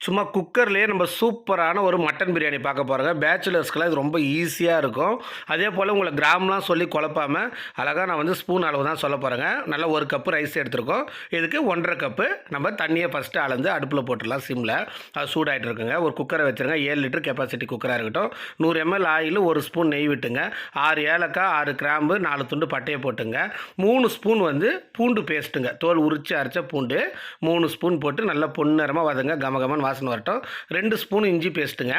சும்மா குக்கர்லேயே நம்ம சூப்பரான ஒரு மட்டன் பிரியாணி பார்க்க போகிறோங்க. பேச்சுலர்ஸ்க்கெல்லாம் இது ரொம்ப ஈஸியாக இருக்கும். அதே போல் உங்களை கிராம்லாம் சொல்லி குழப்பாமல் அழகாக நான் வந்து ஸ்பூன் அளவு தான் சொல்ல போகிறேங்க. நல்லா 1 கப்பு ரைஸ் எடுத்துருக்கோம். இதுக்கு 1½ கப்பு நம்ம தண்ணியை ஃபஸ்ட்டு அளந்து அடுப்பில் போட்டுடலாம் சிம்மில். அது சூடாகிட்டு இருக்குங்க. ஒரு குக்கரை வச்சுருங்க. 7 லிட்டர் கெப்பாசிட்டி குக்கராக இருக்கட்டும். 100 ml ஆயில், 1 ஸ்பூன் நெய் விட்டுங்க. 6 ஏலக்காய், 6 கிராம்பு, 4 துண்டு பட்டையை போட்டுங்க. 3 ஸ்பூன் வந்து பூண்டு பேஸ்ட்டுங்க. தோல் உரித்து அரைச்ச பூண்டு 3 ஸ்பூன் போட்டு நல்லா பொன்னிறமாக வதங்க. கமகமன் வாசனை வரட்டும். 2 ஸ்பூன் இஞ்சி பேஸ்ட்டுங்க.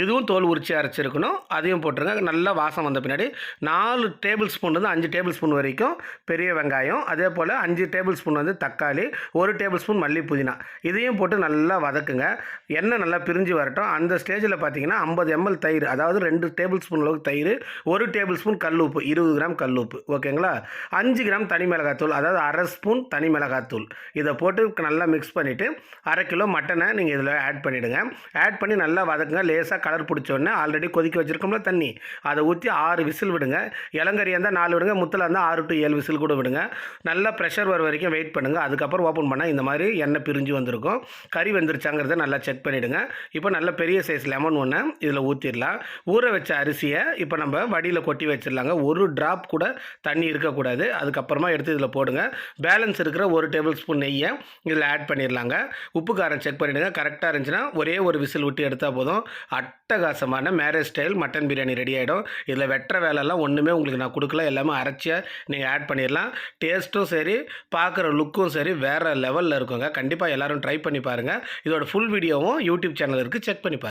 இதுவும் தோல் உரிச்சி அரைச்சிருக்கணும். அதையும் போட்டுருங்க. நல்லா வாசம் வந்த பின்னாடி 4 டேபிள் ஸ்பூன்லேருந்து 5 டேபிள் ஸ்பூன் வரைக்கும் பெரிய வெங்காயம், அதே போல் 5 டேபிள் ஸ்பூன் வந்து தக்காளி, 1 டேபிள் ஸ்பூன் மல்லி புதினா, இதையும் போட்டு நல்லா வதக்குங்க. எண்ணெய் நல்லா பிரிஞ்சு வரட்டும். அந்த ஸ்டேஜில் பார்த்தீங்கன்னா 50 ml தயிர், அதாவது 2 டேபிள் ஸ்பூன் அளவுக்கு தயிர், 1 டேபிள் ஸ்பூன் கல் உப்பு, 20 கிராம் கல் உப்பு, ஓகேங்களா. 5 கிராம் தனி மிளகாத்தூள், அதாவது 1/2 ஸ்பூன் தனி மிளகாத்தூள், இதை போட்டு நல்லா மிக்ஸ் பண்ணிவிட்டு 1/2 கிலோ மட்டனை நீங்கள் இதில் ஆட் பண்ணிவிடுங்க. ஆட் பண்ணி நல்லா வதக்குங்க. லேசாக கலர் பிடிச்சோடனே ஆல்ரெடி கொதிக்க வச்சுருக்கோம்ல தண்ணி, அதை ஊற்றி 6 விசில் விடுங்க. இளங்கரியாக இருந்தால் 4 விடுங்க, முத்தில் இருந்தால் 6 to 7 விசில் கூட விடுங்க. நல்லா ப்ரெஷர் வர வரைக்கும் வெயிட் பண்ணுங்கள். அதுக்கப்புறம் ஓப்பன் பண்ணால் இந்த மாதிரி எண்ணெய் பிரிஞ்சு வந்திருக்கும். கறி வெந்துருச்சாங்கிறத நல்லா செக் பண்ணிவிடுங்க. இப்போ நல்ல பெரிய சைஸ் லெமன் ஒன்று இதில் ஊற்றிடலாம். ஊற வச்ச அரிசியை இப்போ நம்ம வடியில் கொட்டி வச்சிடலாங்க. ஒரு ட்ராப் கூட தண்ணி இருக்கக்கூடாது. அதுக்கப்புறமா எடுத்து இதில் போடுங்க. பேலன்ஸ் இருக்கிற 1 டேபிள் ஸ்பூன் நெய்யை இதில் ஆட் பண்ணிடலாங்க. உப்பு காரம் செக் பண்ணிவிடுங்க. கரெக்டாக இருந்துச்சுன்னா ஒரே ஒரு விசில் விட்டு எடுத்தால் போதும். அட்டகாசமான marriage style mutton biryani ready ஆகிடும். இதில் வெட்டுற வேலைலாம் ஒன்றுமே உங்களுக்கு நான் கொடுக்கல. எல்லாமே அரைச்சியாக நீங்கள் ஆட் பண்ணிடலாம். டேஸ்ட்டும் சரி, பார்க்குற லுக்கும் சரி, வேறு லெவலில் இருக்குங்க. கண்டிப்பாக எல்லோரும் ட்ரை பண்ணி பாருங்கள். இதோட ஃபுல் வீடியோவும் யூடியூப் சேனல் இருக்குது, செக் பண்ணி பாருங்கள்.